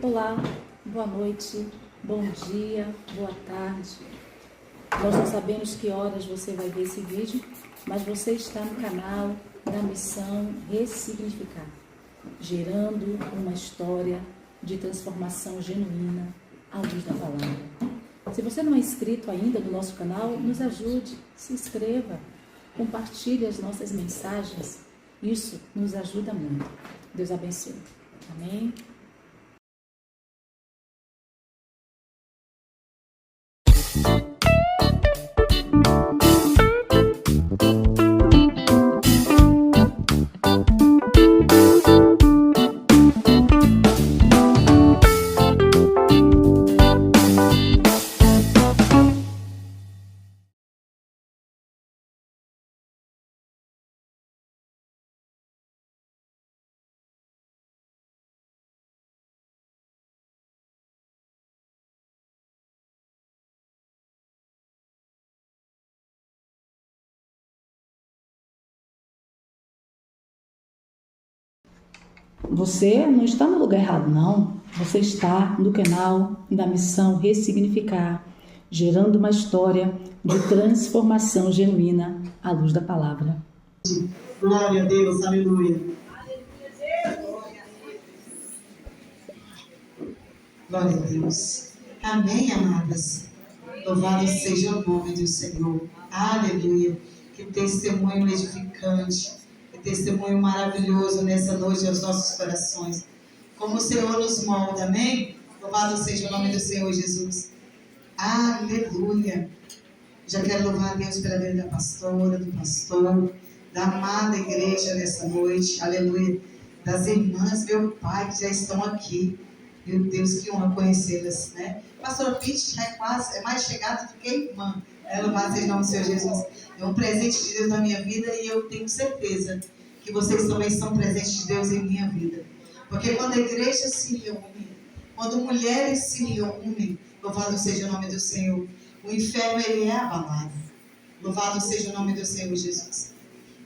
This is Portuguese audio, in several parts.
Olá, boa noite, bom dia, boa tarde. Nós não sabemos que horas você vai ver esse vídeo, mas você está no canal da missão Ressignificar, gerando uma história de transformação genuína à luz da palavra. Se você não é inscrito ainda no nosso canal, nos ajude, se inscreva, compartilhe as nossas mensagens. Isso nos ajuda muito. Deus abençoe. Amém? Você não está no lugar errado, não. Você está no canal da missão Ressignificar, gerando uma história de transformação genuína à luz da palavra. Glória a Deus, aleluia. Glória a Deus. Amém, amadas? Louvado seja o nome do Senhor. Aleluia. Que testemunho edificante, que testemunho maravilhoso nessa noite aos nossos corações. Como o Senhor nos molda, amém? Louvado seja o nome do Senhor Jesus. Aleluia. Já quero louvar a Deus pela vida da pastora, do pastor, da amada igreja nessa noite. Aleluia. Das irmãs, meu Pai, que já estão aqui. Meu Deus, que honra conhecê-las, né? Pastora Pitty já é mais chegada do que irmã. Louvado seja o nome do Senhor Jesus. É um presente de Deus na minha vida e eu tenho certeza que vocês também são presentes de Deus em minha vida. Porque quando a igreja se reúne, quando mulheres se reúnem, louvado seja o nome do Senhor, o inferno ele é abalado. Louvado seja o nome do Senhor Jesus.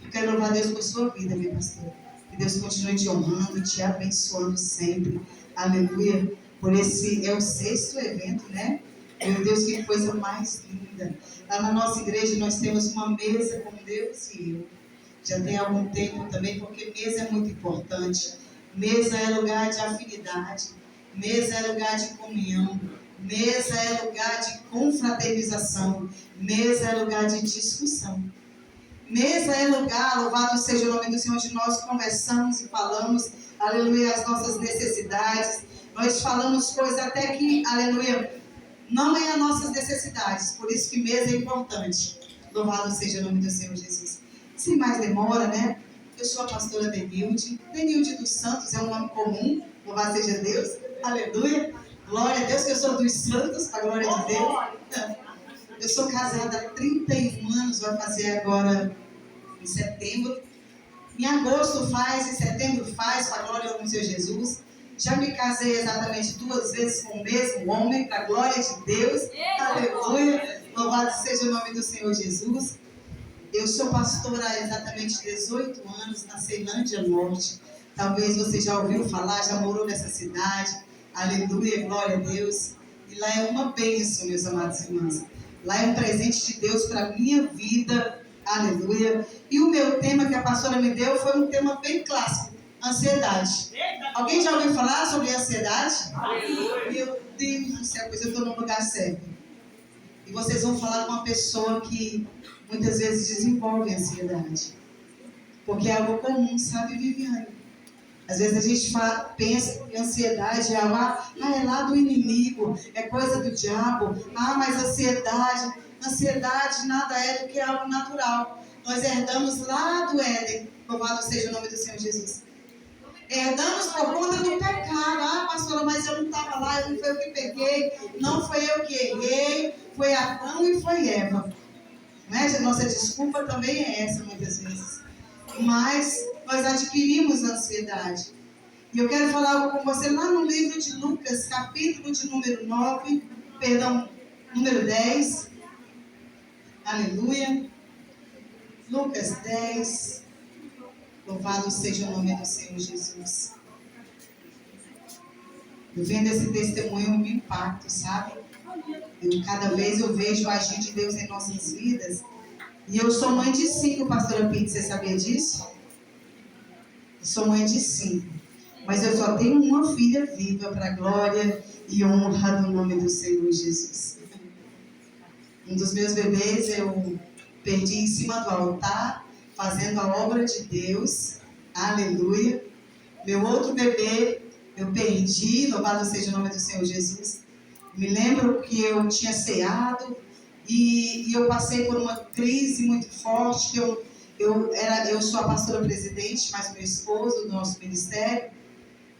Eu quero louvar a Deus por sua vida, minha pastora. Que Deus continue te honrando, te abençoando sempre. Aleluia. Por esse, é o 6º evento, né? Meu Deus, que coisa mais linda. Lá na nossa igreja nós temos uma mesa com Deus e eu. Já tem algum tempo também, porque mesa é muito importante. Mesa é lugar de afinidade. Mesa é lugar de comunhão. Mesa é lugar de confraternização. Mesa é lugar de discussão. Mesa é lugar, louvado seja o nome do Senhor, onde nós conversamos e falamos, aleluia, as nossas necessidades. Nós falamos coisas até que, aleluia, não é as nossas necessidades. Por isso que mesa é importante. Louvado seja o nome do Senhor Jesus. Sem mais demora, né? Eu sou a pastora Denilde. Denilde dos Santos é um nome comum. Louvado seja Deus. Aleluia. Glória a Deus que eu sou dos Santos, para a glória de Deus. Eu sou casada há 31 anos, vai fazer agora em setembro. Em agosto faz, em setembro faz, para a glória do Senhor Jesus. Já me casei exatamente 2 vezes com o mesmo homem, para a glória de Deus. Aleluia. Louvado seja o nome do Senhor Jesus. Eu sou pastora há exatamente 18 anos na Ceilândia Norte. Talvez você já ouviu falar, já morou nessa cidade. Aleluia, glória a Deus. E lá é uma bênção, meus amados irmãos. Lá é um presente de Deus para a minha vida. Aleluia. E o meu tema que a pastora me deu foi um tema bem clássico. Ansiedade. Alguém já ouviu falar sobre ansiedade? Aleluia. Meu Deus do céu, pois eu estou no lugar certo. E vocês vão falar com uma pessoa que muitas vezes desenvolve ansiedade. Porque é algo comum, sabe, Viviane? Às vezes a gente pensa que ansiedade é algo, é lá do inimigo, é coisa do diabo. Mas ansiedade nada é do que algo natural. Nós herdamos lá do Éden, louvado seja o nome do Senhor Jesus. Herdamos por conta do pecado. Pastora, mas eu não estava lá, eu não foi eu que peguei, não foi eu que errei, foi Adão e foi Eva. Né? Nossa desculpa também é essa muitas vezes. Mas nós adquirimos ansiedade. E eu quero falar algo com você lá no livro de Lucas, capítulo de número 10. Aleluia. Lucas 10. Louvado seja o nome do Senhor Jesus. Eu vendo esse testemunho, eu me impacto, sabe? Cada vez eu vejo o agir de Deus em nossas vidas. E eu sou mãe de 5, pastora Pete, você sabia disso? Eu sou mãe de 5. Mas eu só tenho uma filha viva para a glória e honra do nome do Senhor Jesus. Um dos meus bebês eu perdi em cima do altar, fazendo a obra de Deus. Aleluia. Meu outro bebê eu perdi, louvado seja o nome do Senhor Jesus. Me lembro que eu tinha ceado e eu passei por uma crise muito forte, que eu sou a pastora presidente, mas o meu esposo do nosso ministério,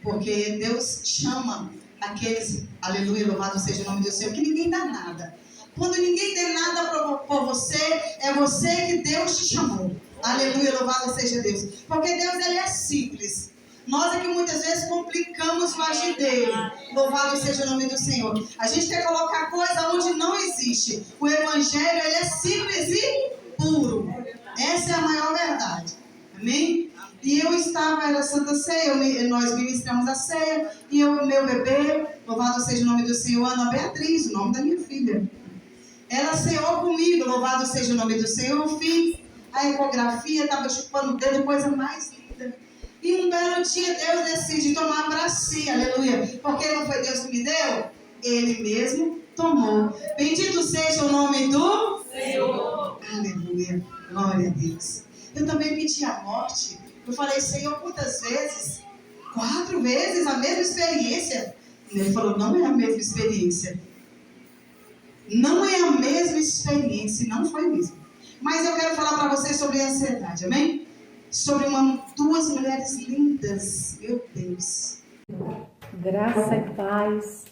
porque Deus chama aqueles, aleluia, louvado seja o nome do Senhor, que ninguém dá nada. Quando ninguém tem nada por você, é você que Deus te chamou. Aleluia, louvado seja Deus. Porque Deus, ele é simples. Nós é que muitas vezes complicamos o agir dele. Louvado seja o nome do Senhor. A gente quer colocar coisa onde não existe. O evangelho, ele é simples e puro. Essa é a maior verdade. Amém? E eu estava, era Santa Ceia, nós ministramos a ceia, e meu bebê, louvado seja o nome do Senhor, Ana Beatriz, o nome da minha filha. Ela ceou comigo, louvado seja o nome do Senhor. Eu fiz a ecografia, estava chupando o dedo, coisa mais linda. E um belo dia Deus decide tomar para si, aleluia. Porque não foi Deus que me deu? Ele mesmo tomou. Bendito seja o nome do Senhor. Aleluia, glória a Deus. Eu também pedi a morte. Eu falei, Senhor, quantas vezes? 4 vezes a mesma experiência. E ele falou, não é a mesma experiência. Não é a mesma experiência, não foi mesmo. Mas eu quero falar para vocês sobre a ansiedade, amém? Sobre 2 mulheres lindas, meu Deus. Graça e paz.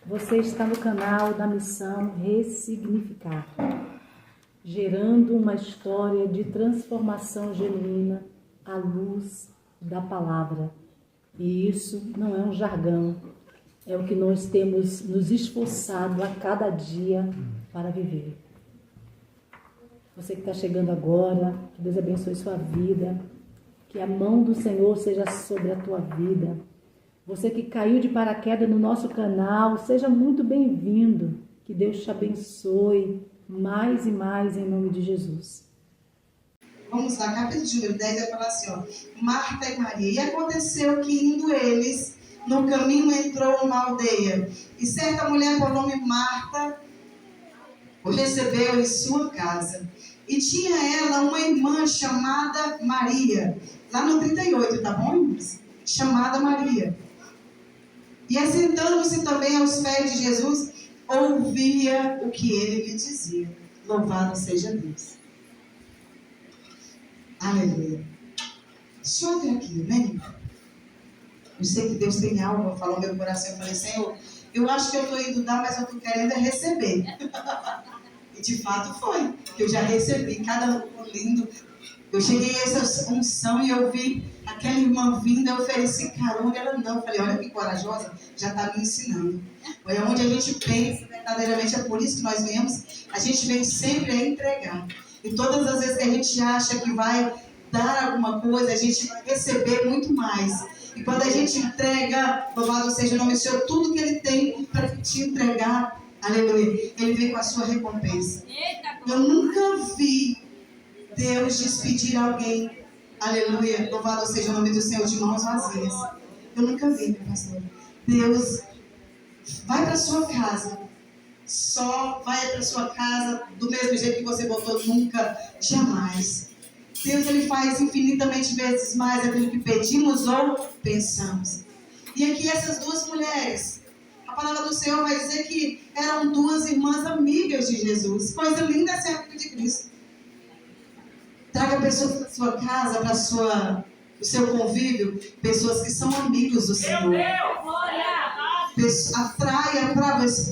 Você está no canal da Missão Ressignificar, gerando uma história de transformação genuína à luz da palavra. E isso não é um jargão, é o que nós temos nos esforçado a cada dia para viver. Você que está chegando agora, que Deus abençoe sua vida, que a mão do Senhor seja sobre a tua vida. Você que caiu de paraquedas no nosso canal, seja muito bem-vindo. Que Deus te abençoe mais e mais em nome de Jesus. Vamos lá, capítulo número 10 vai falar assim, ó, Marta e Maria. E aconteceu que indo eles, no caminho entrou uma aldeia, e certa mulher por nome Marta o recebeu em sua casa. E tinha ela uma irmã chamada Maria, lá no 38, tá bom, irmãos? Chamada Maria. E assentando-se também aos pés de Jesus, ouvia o que ele lhe dizia. Louvado seja Deus. Aleluia. Só até aqui, né? Eu sei que Deus tem algo, falou no meu coração. Eu falei, Senhor, eu acho que eu estou indo dar, mas eu estou querendo é receber. E de fato foi, que eu já recebi, cada lindo. Eu cheguei a essa unção e eu vi aquela irmã vindo, eu ofereci carona, ela não. Eu falei, olha que corajosa, já está me ensinando. Olha, onde a gente pensa, verdadeiramente é por isso que nós viemos, a gente vem sempre a entregar. E todas as vezes que a gente acha que vai dar alguma coisa, a gente vai receber muito mais. E quando a gente entrega, louvado seja o nome do Senhor, tudo que Ele tem para te entregar, aleluia, Ele vem com a sua recompensa. Eu nunca vi Deus despedir alguém, aleluia, louvado seja o nome do Senhor, de mãos vazias. Eu nunca vi, meu pastor. Deus vai para a sua casa, só vai para a sua casa do mesmo jeito que você botou, nunca, jamais. Deus, Ele faz infinitamente vezes mais aquilo que pedimos ou pensamos. E aqui essas 2 mulheres, a palavra do Senhor vai dizer que eram 2 irmãs amigas de Jesus. Coisa linda é ser amigo de Cristo. Traga pessoas para a sua casa, para o seu convívio, pessoas que são amigos do Senhor. Atraia para você,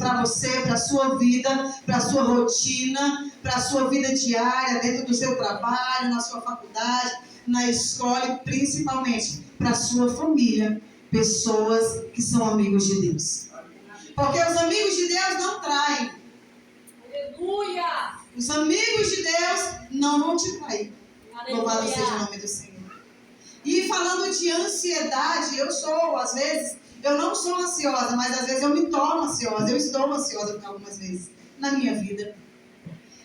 para a sua vida, para a sua rotina, para a sua vida diária, dentro do seu trabalho, na sua faculdade, na escola e principalmente para a sua família, pessoas que são amigos de Deus. Porque os amigos de Deus não traem. Aleluia! Os amigos de Deus não vão te trair. Louvado seja o nome do Senhor. E falando de ansiedade, às vezes, Eu não sou ansiosa, mas às vezes eu me torno ansiosa. Eu estou ansiosa algumas vezes na minha vida.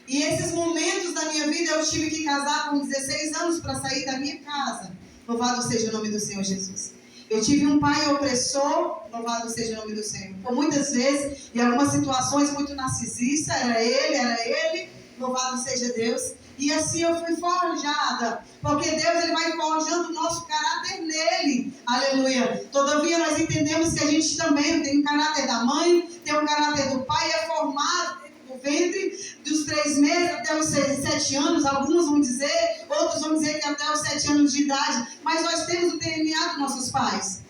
E esses momentos da minha vida eu tive que casar com 16 anos para sair da minha casa. Louvado seja o nome do Senhor Jesus. Eu tive um pai opressor, louvado seja o nome do Senhor. Por muitas vezes, em algumas situações muito narcisista, era ele, louvado seja Deus. E assim eu fui forjada, porque Deus ele vai forjando o nosso caráter nele. Aleluia. Todavia nós entendemos que a gente também tem o caráter da mãe, tem o caráter do pai, é formado dentro do ventre dos 3 meses até os 7 anos. Alguns vão dizer, outros vão dizer que até os 7 anos de idade. Mas nós temos o DNA dos nossos pais.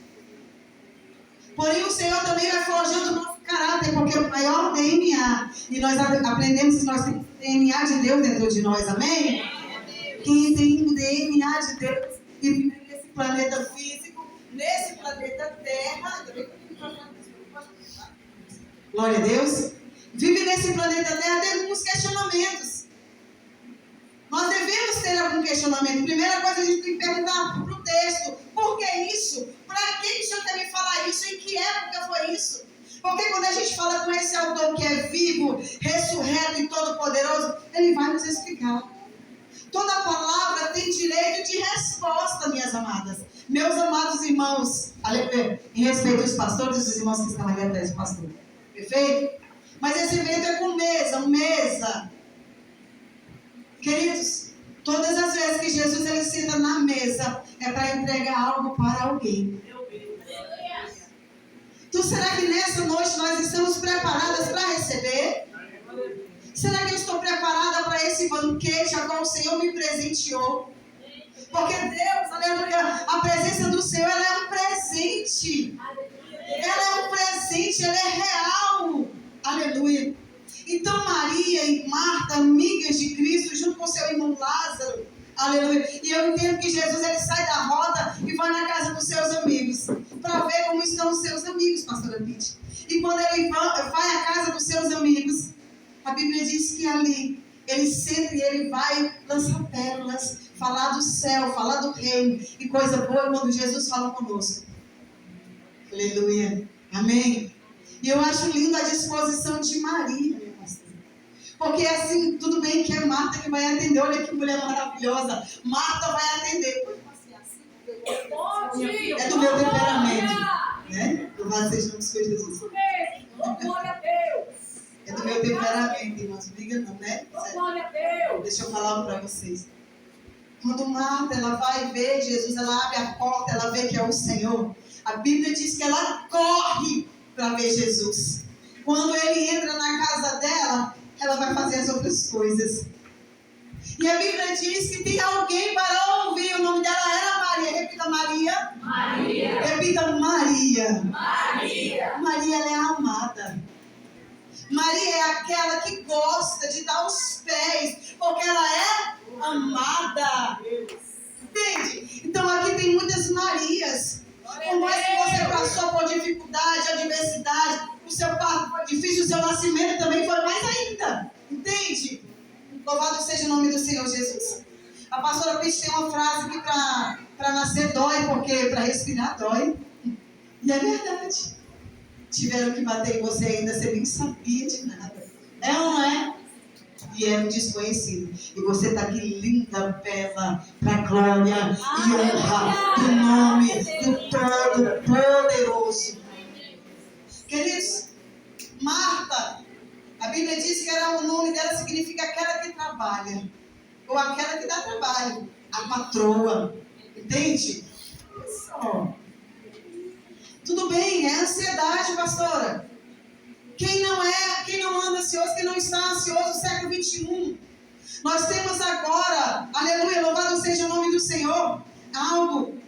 Porém o Senhor também vai forjando o nosso caráter, porque é o maior DNA. E nós aprendemos que nós temos o DNA de Deus dentro de nós, amém? Quem tem o DNA de Deus e vive nesse planeta físico, nesse planeta Terra, glória a Deus, vive nesse planeta Terra, tem alguns questionamentos. Nós devemos ter algum questionamento. Primeira coisa, a gente tem que perguntar para o texto: por que isso? Para que o Senhor quer me falar isso? Em que época foi isso? Porque quando a gente fala com esse autor que é vivo, ressurreto e todo-poderoso, ele vai nos explicar. Toda palavra tem direito de resposta, minhas amadas. Meus amados irmãos, em respeito aos pastores e os irmãos que estão ali atrás do pastor. Perfeito? Mas esse evento é com mesa. Queridos, todas as vezes que Jesus ele senta na mesa, é para entregar algo para alguém. Então será que nessa noite nós estamos preparadas para receber? Será que eu estou preparada para esse banquete a qual o Senhor me presenteou? Porque Deus, aleluia, a presença do Senhor, ela é um presente. Ela é um presente, ela é real. Aleluia. Então Maria e Marta, amigas de Cristo, junto com seu irmão Lázaro, aleluia. E eu entendo que Jesus ele sai da rota e vai na casa dos seus amigos, para ver como estão os seus amigos, pastora Pete. E quando ele vai à casa dos seus amigos, a Bíblia diz que ali ele senta e ele vai lançar pérolas, falar do céu, falar do reino. E coisa boa quando Jesus fala conosco. Aleluia. Amém. E eu acho linda a disposição de Maria, minha pastora. Porque assim, tudo bem que é Marta que vai atender. Olha que mulher maravilhosa. Marta vai atender. É do meu temperamento. Né? Louvado seja o Senhor Jesus. Glória a Deus. É do meu temperamento, irmãos. Não briga não, né? Glória a Deus. Deixa eu falar para vocês. Quando Marta ela vai ver Jesus, ela abre a porta, ela vê que é o Senhor. A Bíblia diz que ela corre para ver Jesus. Quando ele entra na casa dela, ela vai fazer as outras coisas. E a Bíblia diz que tem alguém para ouvir. O nome dela era Maria. Repita Maria. Maria. Repita Maria. Maria. Maria, ela é a amada. Maria é aquela que gosta de dar os pés, porque ela é amada. Entende? Então aqui tem muitas Marias. Por mais que você passou por dificuldade, adversidade, o seu parto foi difícil, o seu nascimento também foi mais ainda. Entende? Louvado seja o nome do Senhor Jesus. A pastora Pete tem uma frase que para nascer dói, porque para respirar dói. E é verdade. Tiveram que bater em você ainda, você nem sabia de nada. É ou não é? E é um desconhecido. E você está aqui linda, bela, para a glória e honra do nome do Todo-Poderoso. Queridos, Marta, a Bíblia diz que o nome dela significa aquela que trabalha. Ou aquela que dá trabalho. A patroa. Entende? Só. Tudo bem, é ansiedade, pastora. Quem não anda ansioso, quem não está ansioso, século 21. Nós temos agora, aleluia, louvado seja o nome do Senhor, algo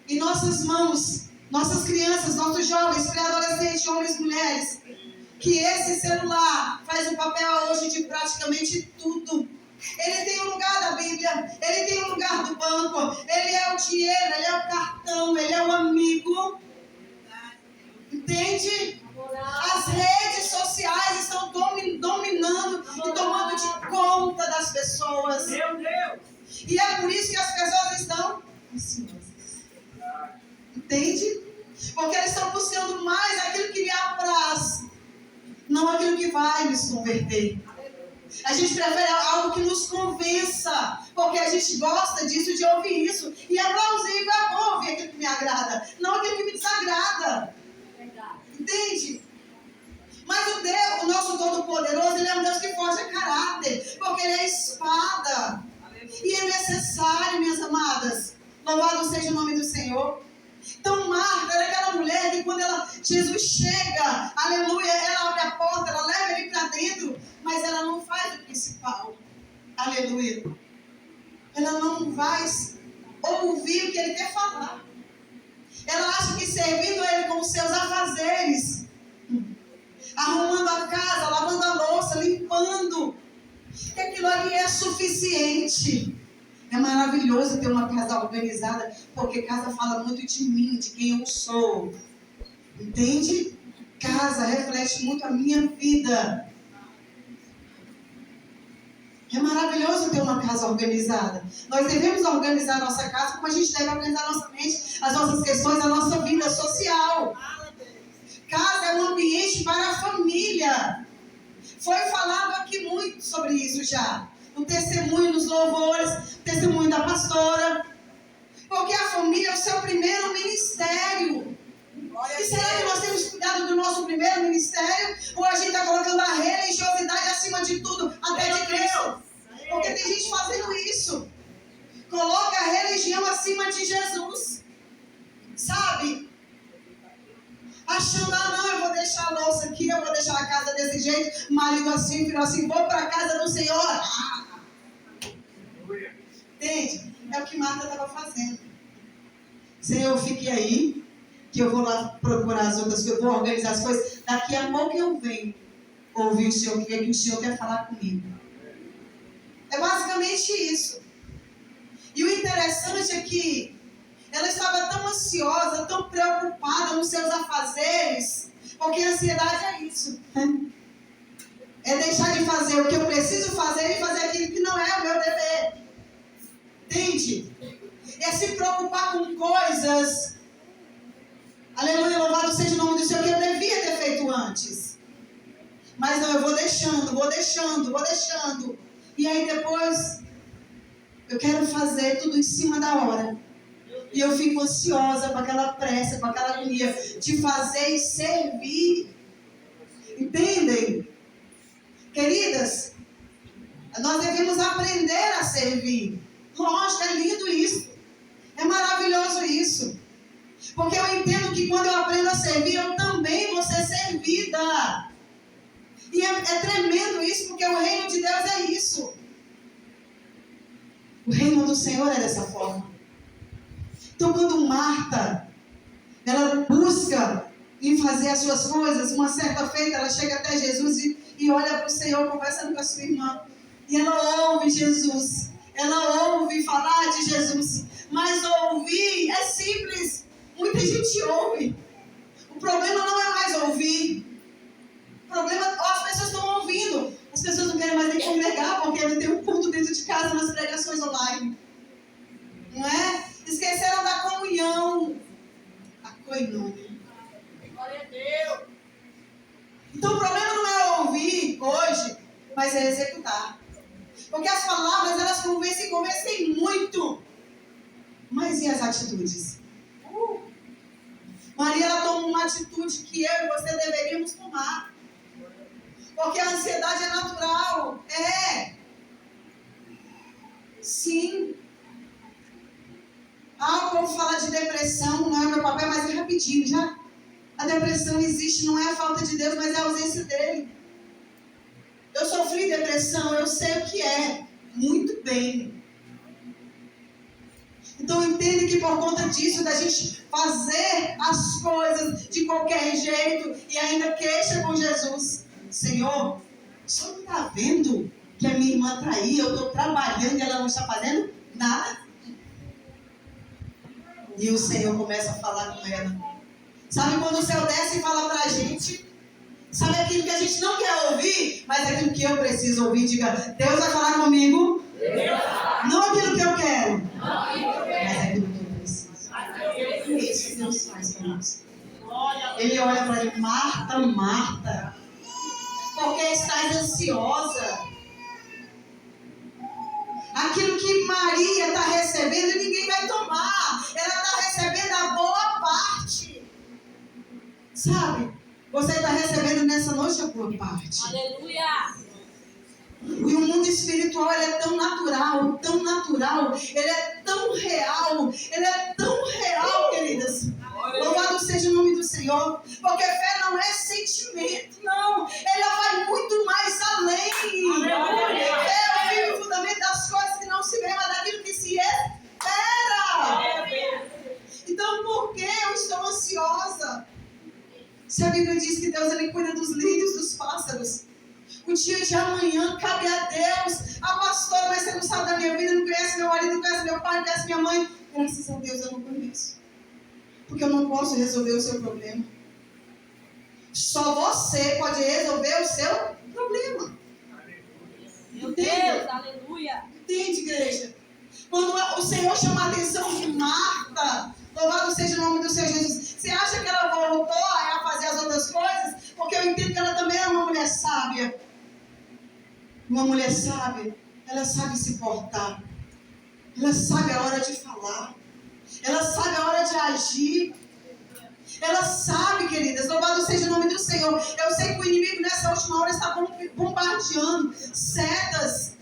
em nossas mãos, nossas crianças, nossos jovens, pré-adolescentes, homens e mulheres, que esse celular faz o papel hoje de praticamente tudo. Ele tem o lugar da Bíblia, ele tem o lugar do banco, ele é o dinheiro, ele é o cartão, ele é o amigo. Entende? As redes sociais estão dominando e tomando de conta das pessoas. Meu Deus. E é por isso que as pessoas estão ansiosas. Entende? Porque eles estão buscando mais aquilo que lhe apraz, não aquilo que vai nos converter. A gente prefere algo que nos convença, porque a gente gosta disso, de ouvir isso. E é plausível, é bom ouvir aquilo que me agrada, não aquilo que me desagrada. Entende? Mas o nosso Todo-Poderoso, Ele é um Deus que forja caráter, porque Ele é espada. E é necessário, minhas amadas. Louvado seja o nome do Senhor. Então Marta era aquela mulher que quando Jesus chega, aleluia, ela abre a porta, ela leva ele para dentro, mas ela não faz o principal. Aleluia. Ela não vai ouvir o que ele quer falar. Ela acha que servindo a ele com os seus afazeres, arrumando a casa, lavando a louça, limpando, que aquilo ali é suficiente. É maravilhoso ter uma casa organizada, porque casa fala muito de mim, de quem eu sou. Entende? Casa reflete muito a minha vida. É maravilhoso ter uma casa organizada. Nós devemos organizar a nossa casa como a gente deve organizar a nossa mente, as nossas questões, a nossa vida social. Casa é um ambiente para a família. Foi falado aqui muito sobre isso já. O testemunho nos louvores, o testemunho da pastora. Porque a família é o seu primeiro ministério. E será que nós temos cuidado do nosso primeiro ministério? Ou a gente está colocando a religiosidade acima de tudo, até de Cristo? Porque tem gente fazendo isso. Coloca a religião acima de Jesus. Sabe? Achando, não, eu vou deixar a louça aqui, eu vou deixar a casa desse jeito, marido assim, filho assim, vou para a casa do Senhor. Entende? É o que Marta estava fazendo. Senhor, fique aí, que eu vou lá procurar as outras coisas, vou organizar as coisas. Daqui a pouco eu venho ouvir o Senhor, o que o Senhor quer falar comigo. É basicamente isso. E o interessante é que ela estava tão ansiosa, tão preocupada nos seus afazeres, porque a ansiedade é isso. É deixar de fazer o que eu preciso fazer e fazer aquilo que não é o meu dever. Entende? É se preocupar com coisas, aleluia, louvado seja o nome do Senhor, que eu devia ter feito antes. Mas não, eu vou deixando. E aí depois, eu quero fazer tudo em cima da hora. E eu fico ansiosa com aquela pressa, com aquela agonia de fazer e servir. Entendem? Queridas, nós devemos aprender a servir. Lógico, é lindo isso. É maravilhoso isso. Porque eu entendo que quando eu aprendo a servir, eu também vou ser servida. E é tremendo isso, porque o reino de Deus é isso. O reino do Senhor é dessa forma. Então, quando Marta, ela busca em fazer as suas coisas, uma certa feita, ela chega até Jesus e olha para o Senhor, conversando com a sua irmã. E ela ouve Jesus. Ela ouve falar de Jesus. Mas ouvir é simples. Muita gente ouve. O problema não é mais ouvir. O problema, as pessoas estão ouvindo. As pessoas não querem mais nem congregar, porque não tem um culto dentro de casa nas pregações online. Não é? Esqueceram da comunhão. A coinônia. Glória a Deus. Então o problema não é ouvir hoje, mas é executar. Porque as palavras, elas convencem muito. Mas e as atitudes? Maria, ela toma uma atitude que eu e você deveríamos tomar. Porque a ansiedade é natural. Sim. O povo fala de depressão, não é o meu papel, mas é rapidinho, já. A depressão existe, não é a falta de Deus, mas é a ausência dele. Eu sofri depressão, eu sei o que é. Muito bem. Então entende que por conta disso, da gente fazer as coisas de qualquer jeito e ainda queixa com Jesus. Senhor, o senhor não está vendo que a minha irmã está aí, eu estou trabalhando e ela não está fazendo nada? E o Senhor começa a falar com ela. Sabe quando o céu desce e fala para a gente? Sabe aquilo que a gente não quer ouvir, mas aquilo que eu preciso ouvir? Diga, Deus vai falar comigo. Não aquilo que eu quero, mas aquilo que eu preciso. É isso que Deus faz para nós. Ele olha para ele: Marta, Marta, por que estás ansiosa? Aquilo que Maria está recebendo, ninguém vai tomar. Ela está recebendo a boa parte. Sabe? Você está recebendo nessa noite a boa parte. Aleluia. E o mundo espiritual, ele é tão natural, ele é tão real, queridas. Louvado seja o nome do Senhor, porque fé não é sentimento, não. Ela vai muito mais além. Fé é o firme fundamento das coisas que não se vê, mas daquilo que se espera. Então, por que eu estou ansiosa? Se a Bíblia diz que Deus, ele cuida dos lírios, dos pássaros. O dia de amanhã cabe a Deus. A pastora, mas você não sabe da minha vida, não conhece meu marido, não conhece meu pai, não conhece minha mãe. Graças a Deus eu não conheço. Porque eu não posso resolver o seu problema. Só você pode resolver o seu problema. Meu Deus, aleluia. Entende, igreja? Quando o Senhor chama a atenção de Marta, louvado seja o nome do Senhor Jesus. Você acha que ela voltou a fazer as outras coisas? Porque eu entendo que ela também é uma mulher sábia. Uma mulher sábia, ela sabe se portar. Ela sabe a hora de falar. Ela sabe a hora de agir. Ela sabe, queridas, louvado seja o nome do Senhor. Eu sei que o inimigo nessa última hora está bombardeando setas.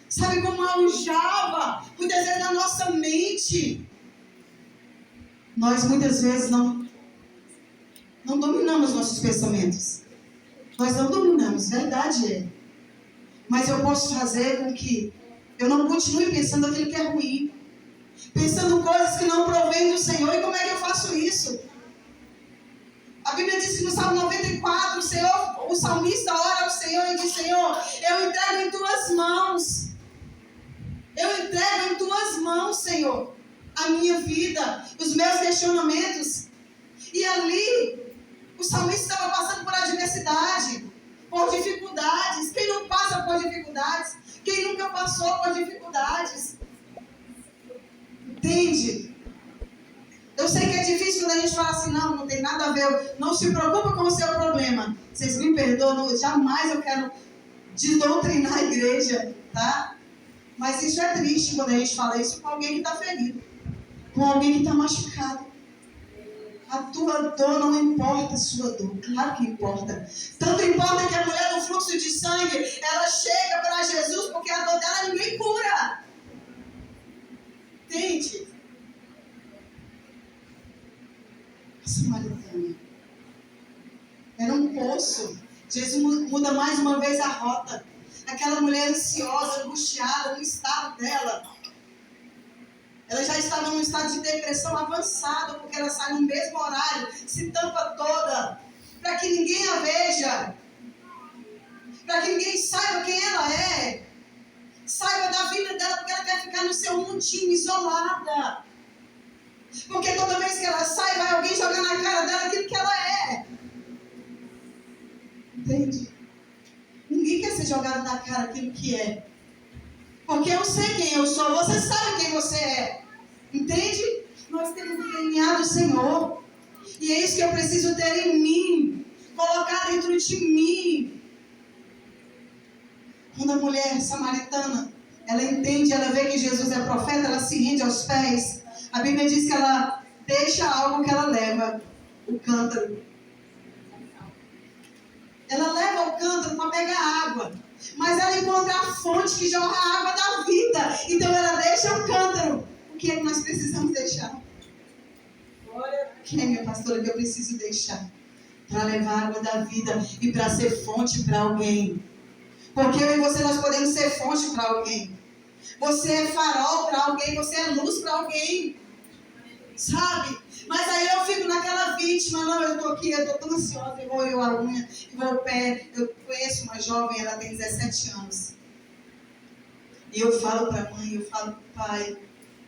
Sabe como aljava muitas vezes na nossa mente. Nós muitas vezes não dominamos nossos pensamentos. Nós não dominamos, verdade é. Mas eu posso fazer com que eu não continue pensando aquilo que é ruim. Pensando coisas que não provêm do Senhor. E como é que eu faço isso? A Bíblia diz que no Salmo 94, o salmista ora ao Senhor e diz: Senhor, eu entrego em tuas mãos. Eu entrego em tuas mãos, Senhor, a minha vida, os meus questionamentos. E ali, o salmista estava passando por adversidade, por dificuldades. Quem não passa por dificuldades? Quem nunca passou por dificuldades? Entende? Eu sei que é difícil quando a gente fala assim: não tem nada a ver, não se preocupa com o seu problema. Vocês me perdoam, jamais eu quero desdoutrinar a igreja, tá? Mas isso é triste quando a gente fala isso com alguém que está ferido, com alguém que está machucado. A tua dor não importa a sua dor, claro que importa. Tanto importa que a mulher do fluxo de sangue, ela chega para Jesus porque a dor dela ninguém cura. Entende? A samaritana era um poço. Jesus muda mais uma vez a rota. Aquela mulher ansiosa, angustiada no estado dela. Ela já estava num estado de depressão avançado, porque ela sai no mesmo horário, se tampa toda, para que ninguém a veja, para que ninguém saiba quem ela é, saiba da vida dela, porque ela quer ficar no seu mundinho, isolada. Porque toda vez que ela sai, vai alguém jogar na cara dela aquilo que ela é. Entende? Ninguém quer ser jogado na cara aquilo que é. Porque eu sei quem eu sou, você sabe quem você é. Entende? Nós temos o DNA do Senhor. E é isso que eu preciso ter em mim. Colocar dentro de mim. Quando a mulher samaritana, ela entende, ela vê que Jesus é profeta, ela se rende aos pés. A Bíblia diz que ela deixa algo que ela leva. O cântaro. Ela leva o cântaro para pegar água. Mas ela encontra a fonte que jorra a água da vida. Então ela deixa o cântaro. O que é que nós precisamos deixar? O que é, minha pastora, que eu preciso deixar? Para levar a água da vida e para ser fonte para alguém. Porque eu e você, nós podemos ser fonte para alguém. Você é farol para alguém, você é luz para alguém. Sabe? Mas aí eu fico naquela vítima. Não, eu estou aqui, eu estou tão ansiosa, eu vou a unha, eu vou o pé. Eu conheço uma jovem, ela tem 17 anos. E eu falo para a mãe, eu falo para o pai,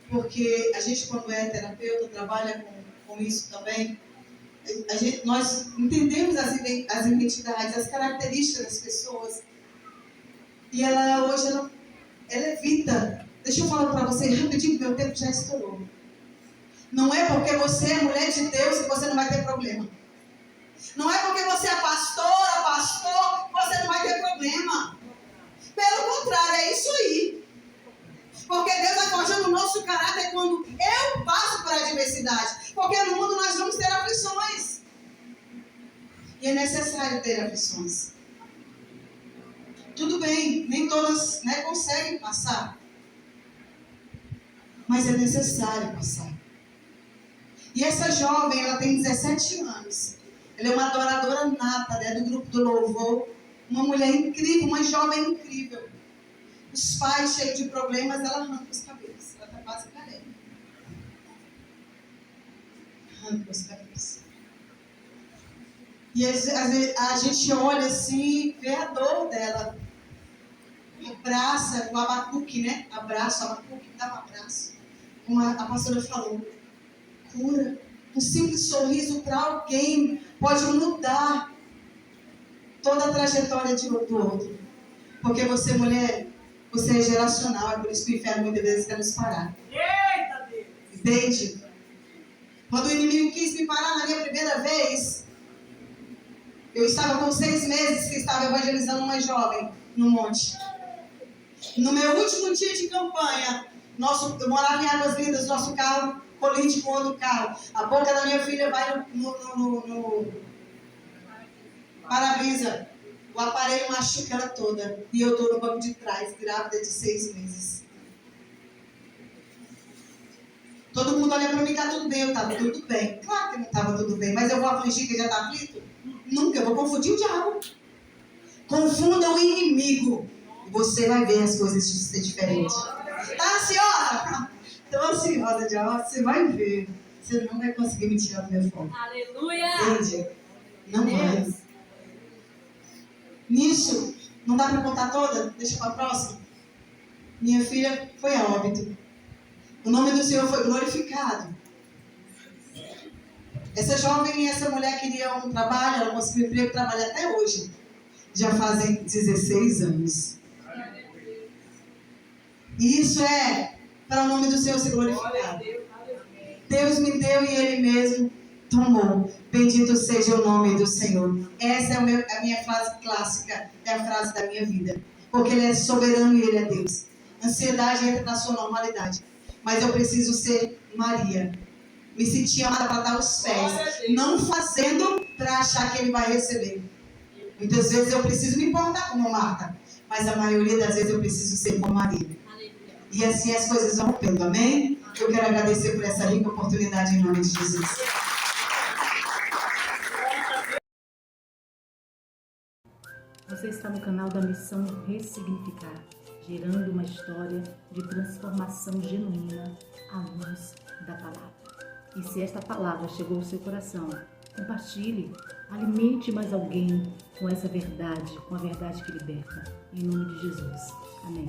porque a gente, quando é terapeuta, trabalha com isso também. Nós entendemos as identidades, as características das pessoas. E ela hoje, ela evita. Deixa eu falar para você rapidinho, que meu tempo já estourou. Não é porque você é mulher de Deus que você não vai ter problema. isso aí. Porque Deus vai forjando o nosso caráter quando eu passo por adversidade. Porque no mundo nós vamos ter aflições. E é necessário ter aflições. Tudo bem, nem todas conseguem passar. Mas é necessário passar. E essa jovem, ela tem 17 anos. Ela é uma adoradora nata, do grupo do louvor. Uma mulher incrível, uma jovem incrível. Os pais cheios de problemas, ela arranca os cabelos. Ela está quase careca. Arranca os cabelos. E às vezes a gente olha assim e vê a dor dela. Abraça o Abacuque, Abraça o Abacuque, dá um abraço. Como a pastora falou. Cura. Um simples sorriso para alguém pode mudar toda a trajetória do outro. Porque você, mulher, você é geracional. É por isso que o inferno muitas vezes quer nos parar. Eita Deus! Entende? Quando o inimigo quis me parar na minha primeira vez, eu estava com 6 meses que estava evangelizando uma jovem no monte. No meu último dia de campanha, eu morava em Águas Lindas, nosso carro colide com outro carro. A boca da minha filha vai no para-brisa. O aparelho machuca ela toda. E eu estou no banco de trás, grávida de 6 meses. Todo mundo olha para mim, está tudo bem. Eu estava tudo bem. Claro que não estava tudo bem, mas eu vou afligir que já está aflito? Nunca, eu vou confundir o diabo. Confunda o inimigo. Você vai ver as coisas ser diferentes. Tá ansiosa? Estou ansiosa, diabo. Você vai ver. Você não vai conseguir me tirar do meu foco. Aleluia! Entende? Não vai. Nisso, não dá para contar toda? Deixa para a próxima. Minha filha foi a óbito. O nome do Senhor foi glorificado. Essa jovem e essa mulher queriam um trabalho, ela conseguiu emprego e trabalha até hoje. Já fazem 16 anos. E isso é para o nome do Senhor ser glorificado. Deus me deu e Ele mesmo tomou. Bendito seja o nome do Senhor. Essa é a minha frase clássica, é a frase da minha vida. Porque Ele é soberano e Ele é Deus. Ansiedade entra na sua normalidade. Mas eu preciso ser Maria. Me sentir amada para dar os pés. Não fazendo para achar que Ele vai receber. Muitas vezes eu preciso me importar como Marta. Mas a maioria das vezes eu preciso ser como Maria. E assim as coisas vão rompendo. Amém? Eu quero agradecer por essa rica oportunidade em nome de Jesus. Você está no canal da Missão Ressignificar, gerando uma história de transformação genuína à luz da palavra. E se esta palavra chegou ao seu coração, compartilhe, alimente mais alguém com essa verdade, com a verdade que liberta. Em nome de Jesus. Amém.